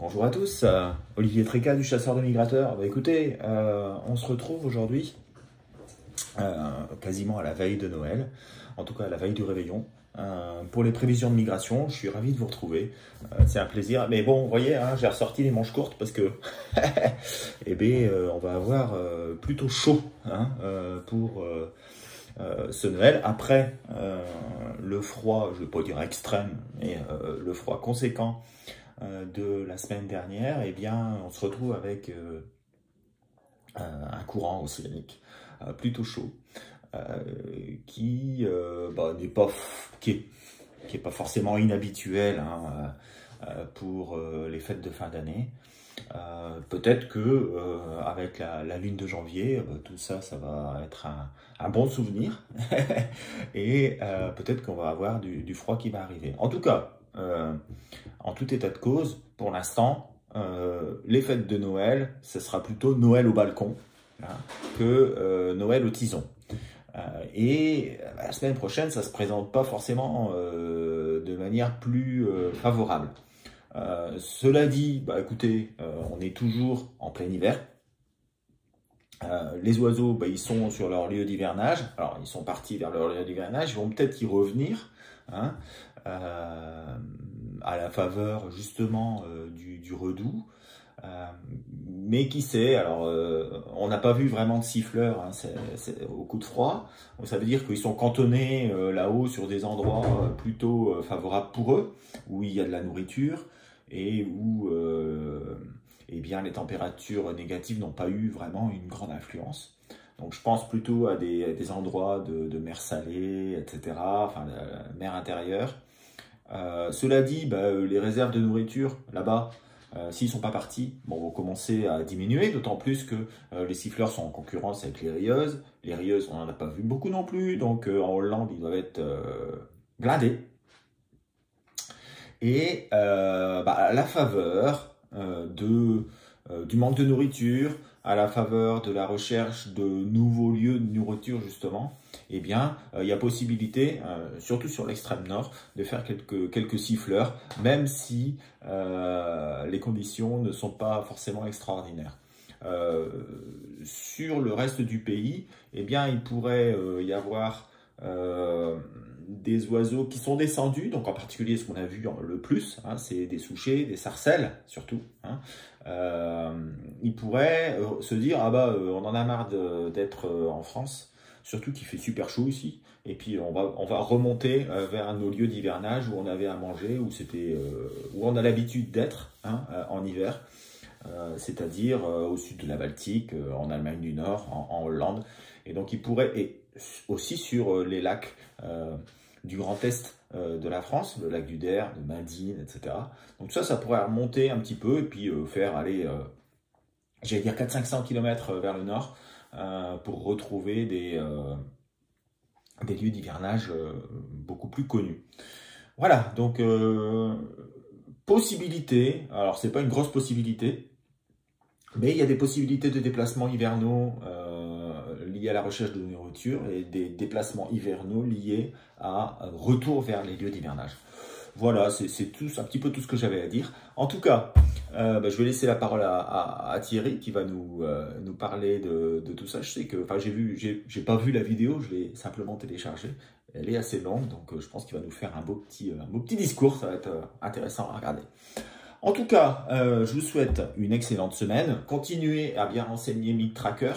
Bonjour à tous, Olivier Tréca du Chasseur de Migrateurs. Écoutez, on se retrouve aujourd'hui quasiment à la veille de Noël, en tout cas à la veille du réveillon. Pour les prévisions de migration, je suis ravi de vous retrouver, c'est un plaisir. Mais bon, vous voyez, hein, j'ai ressorti les manches courtes parce que eh bien, on va avoir plutôt chaud hein, pour ce Noël. Après le froid, je ne vais pas dire extrême, mais le froid conséquent de la semaine dernière, eh bien, on se retrouve avec un courant océanique plutôt chaud qui n'est pas qui est pas forcément inhabituel hein, pour les fêtes de fin d'année. Peut-être que avec la lune de janvier, tout ça, ça va être un bon souvenir et peut-être qu'on va avoir du froid qui va arriver. En tout cas, en tout état de cause, pour l'instant, les fêtes de Noël, ce sera plutôt Noël au balcon hein, que Noël au tison. Et la semaine prochaine, ça ne se présente pas forcément de manière plus favorable. Cela dit, écoutez, on est toujours en plein hiver. Les oiseaux, ils sont sur leur lieu d'hivernage. Alors, ils sont partis vers leur lieu d'hivernage. Ils vont peut-être y revenir hein, à la faveur justement du redoux. Mais qui sait, alors on n'a pas vu vraiment de siffleurs hein, au coup de froid. Donc, ça veut dire qu'ils sont cantonnés là-haut sur des endroits plutôt favorables pour eux, où il y a de la nourriture et où eh bien, les températures négatives n'ont pas eu vraiment une grande influence. Donc je pense plutôt à des endroits de mer salée, etc., enfin de mer intérieure. Cela dit, les réserves de nourriture là-bas, s'ils ne sont pas partis, vont commencer à diminuer, d'autant plus que les siffleurs sont en concurrence avec les rieuses. Les rieuses, on n'en a pas vu beaucoup non plus, donc en Hollande, ils doivent être blindés. Et à la faveur du manque de nourriture, à la faveur de la recherche de nouveaux lieux de nourriture justement, eh bien, il y a possibilité, surtout sur l'extrême nord, de faire quelques siffleurs, même si les conditions ne sont pas forcément extraordinaires. Sur le reste du pays, eh bien, il pourrait y avoir des oiseaux qui sont descendus, donc en particulier ce qu'on a vu le plus, hein, c'est des souchets, des sarcelles surtout. Hein. Ils pourraient se dire ah on en a marre d'être en France, surtout qu'il fait super chaud ici, et puis on va remonter vers nos lieux d'hivernage où on avait à manger, où on a l'habitude d'être hein, en hiver, c'est-à-dire au sud de la Baltique, en Allemagne du Nord, en Hollande, et donc ils pourraient et aussi sur les lacs du Grand Est de la France, le lac du Der, de Madine, etc. Donc ça pourrait remonter un petit peu et puis faire aller, j'allais dire 400-500 km vers le nord pour retrouver des lieux d'hivernage beaucoup plus connus. Voilà, donc possibilité, alors c'est pas une grosse possibilité, mais il y a des possibilités de déplacements hivernaux liés à la recherche de nourriture et des déplacements hivernaux liés à retour vers les lieux d'hivernage. Voilà, c'est un petit peu tout ce que j'avais à dire. En tout cas, je vais laisser la parole à Thierry qui va nous parler de tout ça. Je sais que, enfin, j'ai pas vu la vidéo, je l'ai simplement téléchargée. Elle est assez longue, donc je pense qu'il va nous faire un beau petit discours. Ça va être intéressant à regarder. En tout cas, je vous souhaite une excellente semaine. Continuez à bien renseigner MigTracker.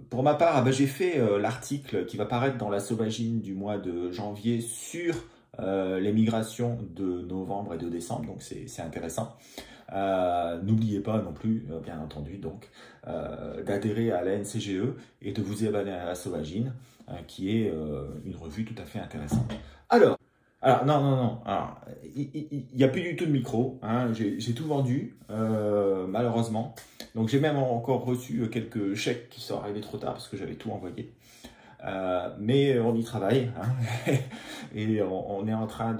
Pour ma part, j'ai fait l'article qui va paraître dans La Sauvagine du mois de janvier sur les migrations de novembre et de décembre, donc c'est intéressant. N'oubliez pas non plus, bien entendu, donc d'adhérer à la NCGE et de vous abonner à La Sauvagine, qui est une revue tout à fait intéressante. Alors non, alors, il n'y a plus du tout de micro, hein, j'ai tout vendu, malheureusement. Donc j'ai même encore reçu quelques chèques qui sont arrivés trop tard parce que j'avais tout envoyé. Mais on y travaille, hein, et on est en train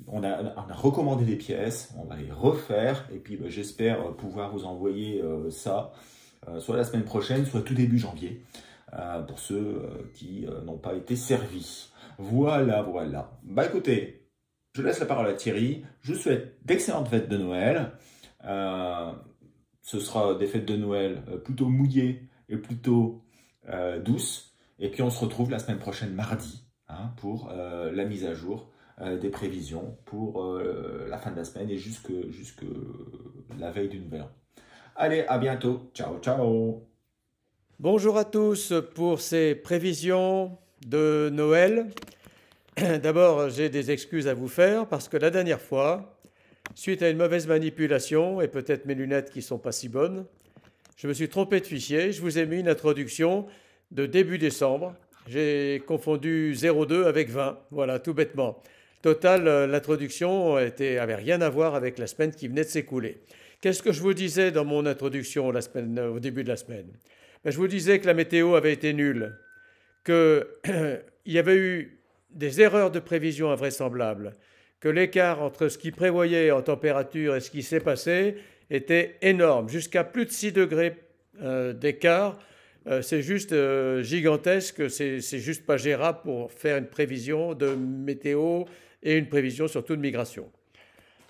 on a recommandé des pièces, on va les refaire, et puis j'espère pouvoir vous envoyer ça, soit la semaine prochaine, soit tout début janvier, pour ceux qui n'ont pas été servis. Voilà. Écoutez, Je laisse la parole à Thierry. Je vous souhaite d'excellentes fêtes de Noël. Ce sera des fêtes de Noël plutôt mouillées et plutôt douces. Et puis on se retrouve la semaine prochaine, mardi, hein, pour la mise à jour des prévisions pour la fin de la semaine et jusque la veille du Nouvel An. Allez, à bientôt. Ciao, ciao. Bonjour à tous pour ces prévisions de Noël. D'abord, j'ai des excuses à vous faire parce que la dernière fois, suite à une mauvaise manipulation et peut-être mes lunettes qui ne sont pas si bonnes, je me suis trompé de fichier. Je vous ai mis une introduction de début décembre. J'ai confondu 02 avec 20. Voilà, tout bêtement. Total, l'introduction avait rien à voir avec la semaine qui venait de s'écouler. Qu'est-ce que je vous disais dans mon introduction au début de la semaine? Je vous disais que la météo avait été nulle, qu'il y avait eu des erreurs de prévision invraisemblables, que l'écart entre ce qui prévoyait en température et ce qui s'est passé était énorme, jusqu'à plus de 6 degrés d'écart. C'est juste gigantesque, c'est juste pas gérable pour faire une prévision de météo et une prévision surtout de migration.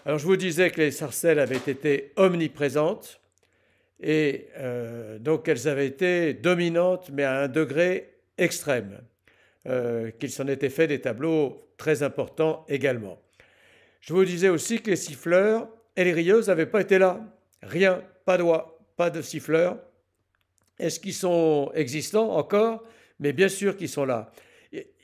Alors je vous disais que les sarcelles avaient été omniprésentes et donc elles avaient été dominantes mais à un degré extrême. Qu'il s'en était fait des tableaux très importants également. Je vous disais aussi que les siffleurs et les rieuses n'avaient pas été là. Rien, pas d'oie, pas de siffleurs. Est-ce qu'ils sont existants encore? Mais bien sûr qu'ils sont là.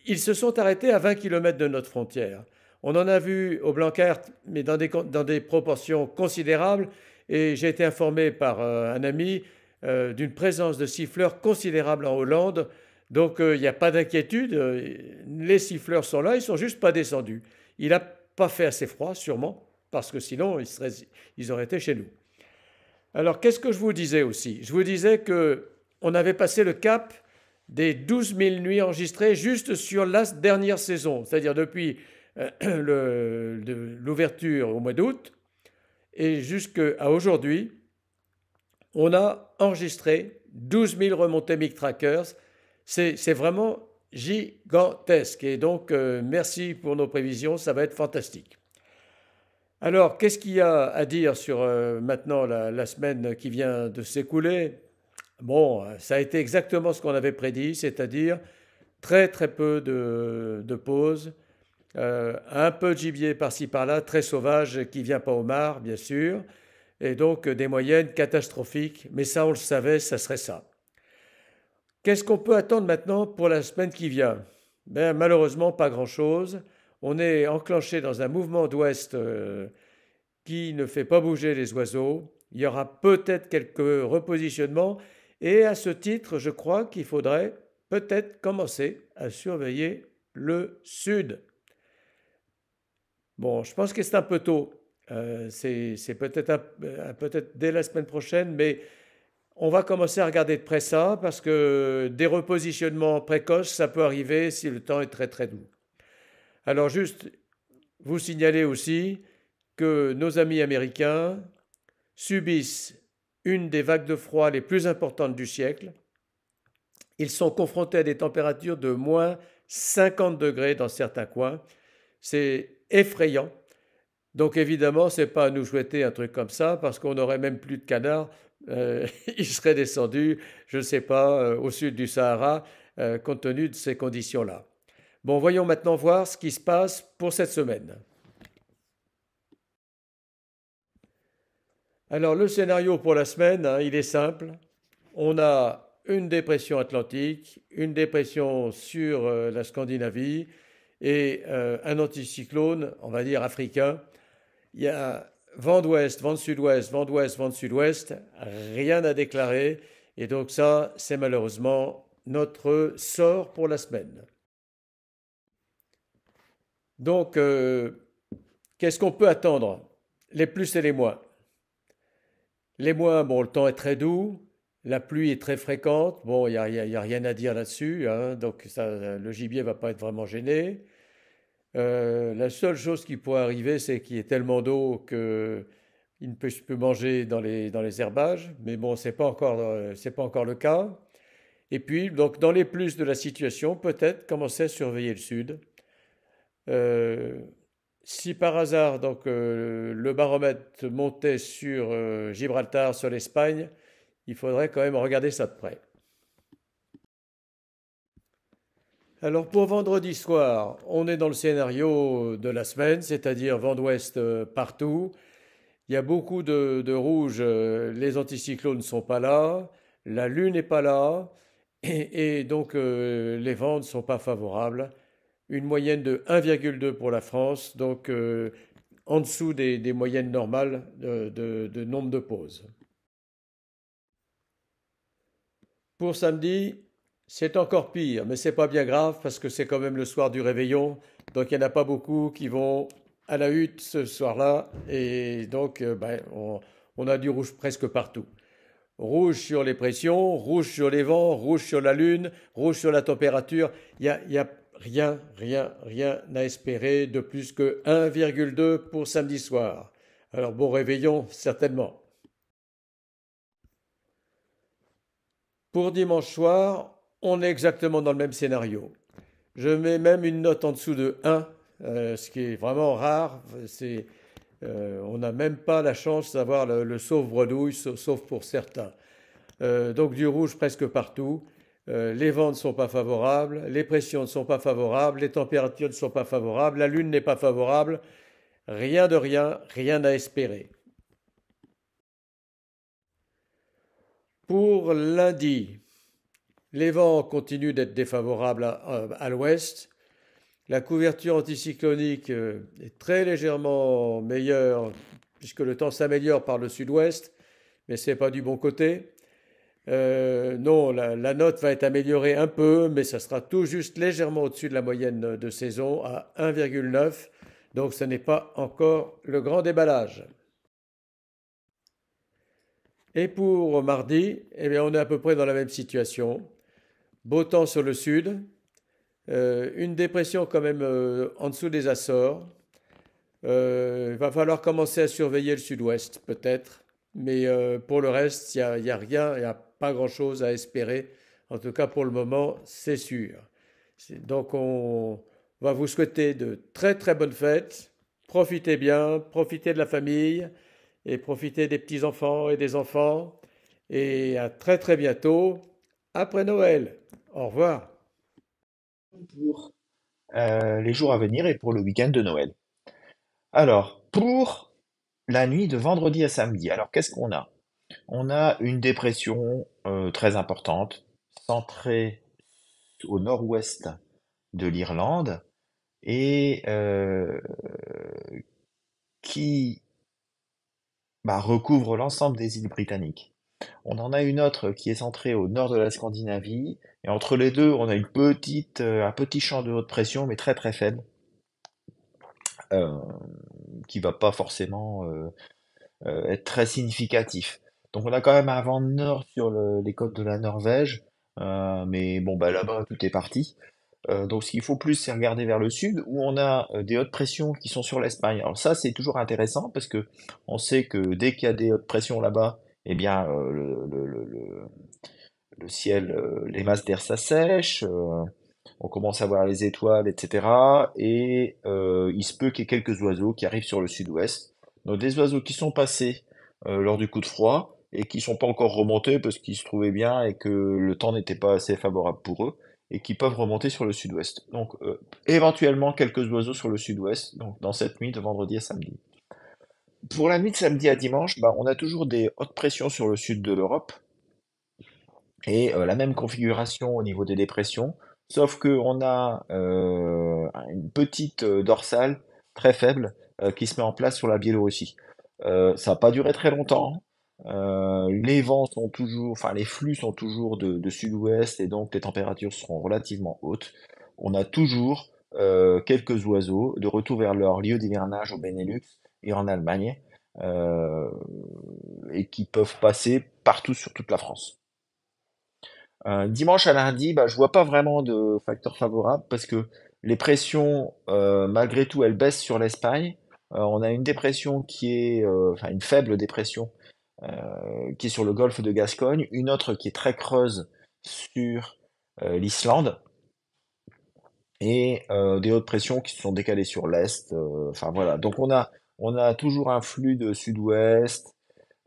Ils se sont arrêtés à 20 km de notre frontière. On en a vu au Blanquert, mais dans des proportions considérables. Et j'ai été informé par un ami d'une présence de siffleurs considérable en Hollande. Donc il n'y a pas d'inquiétude, les siffleurs sont là, ils ne sont juste pas descendus. Il n'a pas fait assez froid, sûrement, parce que sinon ils auraient été chez nous. Alors qu'est-ce que je vous disais aussi? Je vous disais qu'on avait passé le cap des 12 000 nuits enregistrées juste sur la dernière saison, c'est-à-dire depuis l'ouverture au mois d'août et jusqu'à aujourd'hui, on a enregistré 12 000 remontées Mic Trackers. C'est vraiment gigantesque. Et donc, merci pour nos prévisions, ça va être fantastique. Alors, qu'est-ce qu'il y a à dire sur maintenant la semaine qui vient de s'écouler? Bon, ça a été exactement ce qu'on avait prédit, c'est-à-dire très très peu de pauses, un peu de gibier par-ci par-là, très sauvage, qui ne vient pas au mar, bien sûr, et donc des moyennes catastrophiques. Mais ça, on le savait, ça serait ça. Qu'est-ce qu'on peut attendre maintenant pour la semaine qui vient? Malheureusement, pas grand-chose. On est enclenché dans un mouvement d'ouest qui ne fait pas bouger les oiseaux. Il y aura peut-être quelques repositionnements. Et à ce titre, je crois qu'il faudrait peut-être commencer à surveiller le sud. Bon, je pense que c'est un peu tôt. C'est peut-être dès la semaine prochaine, mais on va commencer à regarder de près ça parce que des repositionnements précoces, ça peut arriver si le temps est très très doux. Alors juste vous signaler aussi que nos amis américains subissent une des vagues de froid les plus importantes du siècle. Ils sont confrontés à des températures de moins 50 degrés dans certains coins. C'est effrayant. Donc évidemment, ce n'est pas à nous souhaiter un truc comme ça parce qu'on n'aurait même plus de canards. Il serait descendu, je ne sais pas, au sud du Sahara, compte tenu de ces conditions-là. Bon, voyons maintenant voir ce qui se passe pour cette semaine. Alors, le scénario pour la semaine, il est simple. On a une dépression atlantique, une dépression sur la Scandinavie et un anticyclone, on va dire africain. Il y a vent d'ouest, vent de sud-ouest, vent d'ouest, vent de sud-ouest, rien à déclarer. Et donc ça, c'est malheureusement notre sort pour la semaine. Donc, qu'est-ce qu'on peut attendre? Les plus et les moins. Les moins, bon, le temps est très doux, la pluie est très fréquente, bon, il n'y a rien à dire là-dessus, hein, donc ça, le gibier ne va pas être vraiment gêné. La seule chose qui pourrait arriver, c'est qu'il y ait tellement d'eau qu'il ne peut plus manger dans les herbages, mais bon, c'est pas encore le cas. Et puis, donc, dans les plus de la situation, peut-être commencer à surveiller le sud. Si par hasard donc le baromètre montait sur Gibraltar, sur l'Espagne, il faudrait quand même regarder ça de près. Alors pour vendredi soir, on est dans le scénario de la semaine, c'est-à-dire vent d'ouest partout. Il y a beaucoup de rouge, les anticyclones ne sont pas là, la lune n'est pas là, et donc les vents ne sont pas favorables. Une moyenne de 1,2 pour la France, donc en dessous des moyennes normales de nombre de pauses. Pour samedi, c'est encore pire, mais c'est pas bien grave parce que c'est quand même le soir du réveillon, donc il n'y en a pas beaucoup qui vont à la hutte ce soir-là, et donc on a du rouge presque partout. Rouge sur les pressions, rouge sur les vents, rouge sur la lune, rouge sur la température. Il y a rien à espérer de plus que 1,2 pour samedi soir. Alors bon réveillon, certainement. Pour dimanche soir, on est exactement dans le même scénario. Je mets même une note en dessous de 1, ce qui est vraiment rare. On n'a même pas la chance d'avoir le sauve-bredouille, sauf pour certains. Donc du rouge presque partout. Les vents ne sont pas favorables, les pressions ne sont pas favorables, les températures ne sont pas favorables, la lune n'est pas favorable. Rien de rien, rien à espérer. Pour lundi, les vents continuent d'être défavorables à l'ouest. La couverture anticyclonique est très légèrement meilleure puisque le temps s'améliore par le sud-ouest, mais ce n'est pas du bon côté. Non, la note va être améliorée un peu, mais ça sera tout juste légèrement au-dessus de la moyenne de saison à 1,9. Donc ce n'est pas encore le grand déballage. Et pour mardi, eh bien, on est à peu près dans la même situation. Beau temps sur le sud, une dépression quand même en dessous des Açores. Il va falloir commencer à surveiller le sud-ouest peut-être, mais pour le reste, il y a rien, il n'y a pas grand-chose à espérer. En tout cas pour le moment, c'est sûr. Donc on va vous souhaiter de très très bonnes fêtes. Profitez bien, profitez de la famille et profitez des petits-enfants et des enfants. Et à très très bientôt après Noël. Au revoir. Pour les jours à venir et pour le week-end de Noël. Alors, pour la nuit de vendredi à samedi, alors qu'est-ce qu'on a? On a une dépression très importante, centrée au nord-ouest de l'Irlande et qui recouvre l'ensemble des îles britanniques. On en a une autre qui est centrée au nord de la Scandinavie, et entre les deux, on a un petit champ de haute pression, mais très très faible, euh, qui va pas forcément être très significatif. Donc on a quand même un vent de nord sur les côtes de la Norvège, mais bon, bah là-bas, tout est parti. Donc ce qu'il faut plus, c'est regarder vers le sud, où on a des hautes pressions qui sont sur l'Espagne. Alors ça, c'est toujours intéressant, parce que on sait que dès qu'il y a des hautes pressions là-bas, eh bien, le ciel, les masses d'air s'assèchent, on commence à voir les étoiles, etc. Et il se peut qu'il y ait quelques oiseaux qui arrivent sur le sud-ouest. Donc des oiseaux qui sont passés lors du coup de froid et qui sont pas encore remontés parce qu'ils se trouvaient bien et que le temps n'était pas assez favorable pour eux et qui peuvent remonter sur le sud-ouest. Donc éventuellement quelques oiseaux sur le sud-ouest, donc dans cette nuit de vendredi à samedi. Pour la nuit de samedi à dimanche, on a toujours des hautes pressions sur le sud de l'Europe et la même configuration au niveau des dépressions, sauf qu'on a une petite dorsale très faible qui se met en place sur la Biélorussie. Ça n'a pas duré très longtemps. Les vents sont toujours, enfin les flux sont toujours de sud-ouest et donc les températures seront relativement hautes. On a toujours quelques oiseaux de retour vers leur lieu d'hivernage au Benelux et en Allemagne euh, et qui peuvent passer partout sur toute la France. Dimanche à lundi, je vois pas vraiment de facteurs favorables parce que les pressions, malgré tout, elles baissent sur l'Espagne. On a une dépression qui est, enfin une faible dépression qui est sur le golfe de Gascogne, une autre qui est très creuse sur l'Islande, et des hautes pressions qui se sont décalées sur l'est. Enfin voilà. Donc on a toujours un flux de sud-ouest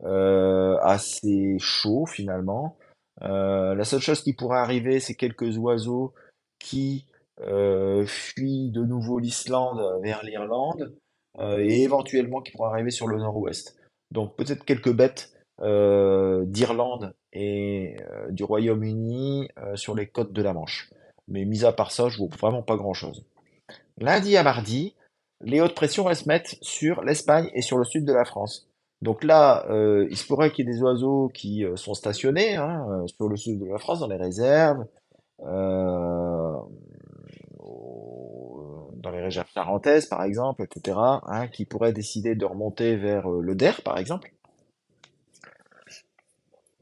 assez chaud finalement. La seule chose qui pourrait arriver, c'est quelques oiseaux qui fuient de nouveau l'Islande vers l'Irlande et éventuellement qui pourraient arriver sur le nord-ouest. Donc peut-être quelques bêtes d'Irlande et du Royaume-Uni sur les côtes de la Manche. Mais mis à part ça, je vois vraiment pas grand-chose. Lundi à mardi, les hautes pressions vont se mettre sur l'Espagne et sur le sud de la France. Donc là, il se pourrait qu'il y ait des oiseaux qui sont stationnés hein, sur le sud de la France, dans les réserves, euh, dans les réserves charentaises par exemple, etc., hein, qui pourraient décider de remonter vers le Der par exemple.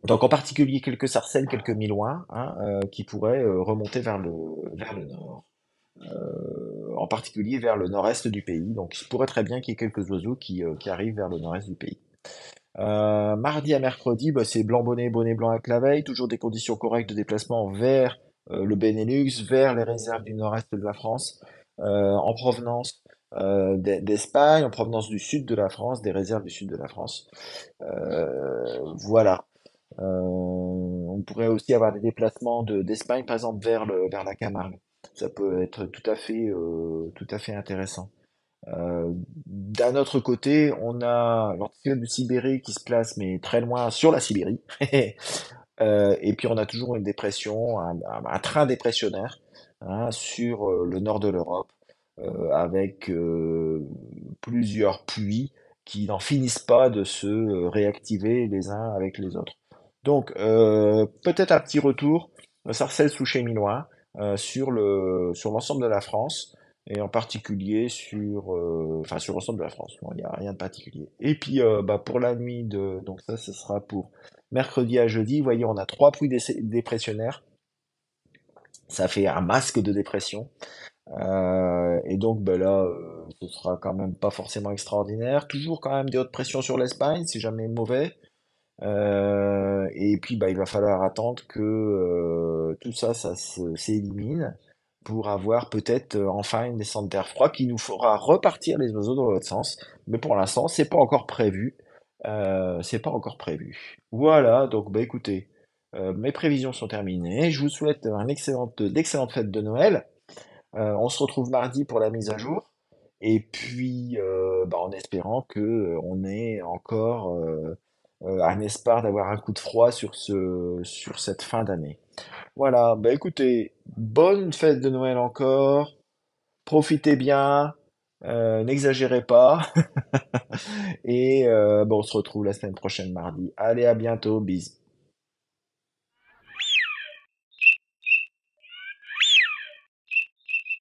Donc en particulier quelques sarcelles, quelques milouins, hein, qui pourraient remonter vers le nord. En particulier vers le nord-est du pays. Donc il se pourrait très bien qu'il y ait quelques oiseaux qui arrivent vers le nord-est du pays. Mardi à mercredi, bah, c'est blanc bonnet, bonnet blanc avec la veille, toujours des conditions correctes de déplacement vers le Benelux, vers les réserves du nord-est de la France, en provenance d'Espagne, en provenance du sud de la France, des réserves du sud de la France. Voilà. On pourrait aussi avoir des déplacements d'Espagne, par exemple, vers la Camargue. Ça peut être tout à fait intéressant. D'un autre côté, on a l'anticyclone de Sibérie qui se place, mais très loin sur la Sibérie. Et puis on a toujours une dépression, un train dépressionnaire hein, sur le nord de l'Europe, avec plusieurs pluies qui n'en finissent pas de se réactiver les uns avec les autres. Donc peut-être un petit retour, Sarcelles sous Chéminois, sur l'ensemble de la France et en particulier enfin sur l'ensemble de la France. Bon, il n'y a rien de particulier. Et puis bah, pour la nuit donc ça ce sera pour mercredi à jeudi. Vous voyez, on a trois pluies dépressionnaires. Ça fait un masque de dépression. Et donc ben là, ce sera quand même pas forcément extraordinaire. Toujours quand même des hautes pressions sur l'Espagne, c'est jamais mauvais. Et puis bah, il va falloir attendre que tout ça, s'élimine pour avoir peut-être enfin une descente d'air froid qui nous fera repartir les oiseaux dans l'autre sens. Mais pour l'instant, c'est pas encore prévu. C'est pas encore prévu. Voilà, donc bah écoutez, mes prévisions sont terminées. Je vous souhaite d'excellentes fêtes de Noël. On se retrouve mardi pour la mise à jour. Et puis, bah, en espérant que on ait encore un espoir d'avoir un coup de froid sur cette fin d'année. Voilà, bah écoutez, bonne fête de Noël encore, profitez bien, n'exagérez pas, et bah, on se retrouve la semaine prochaine mardi. Allez, à bientôt, bis.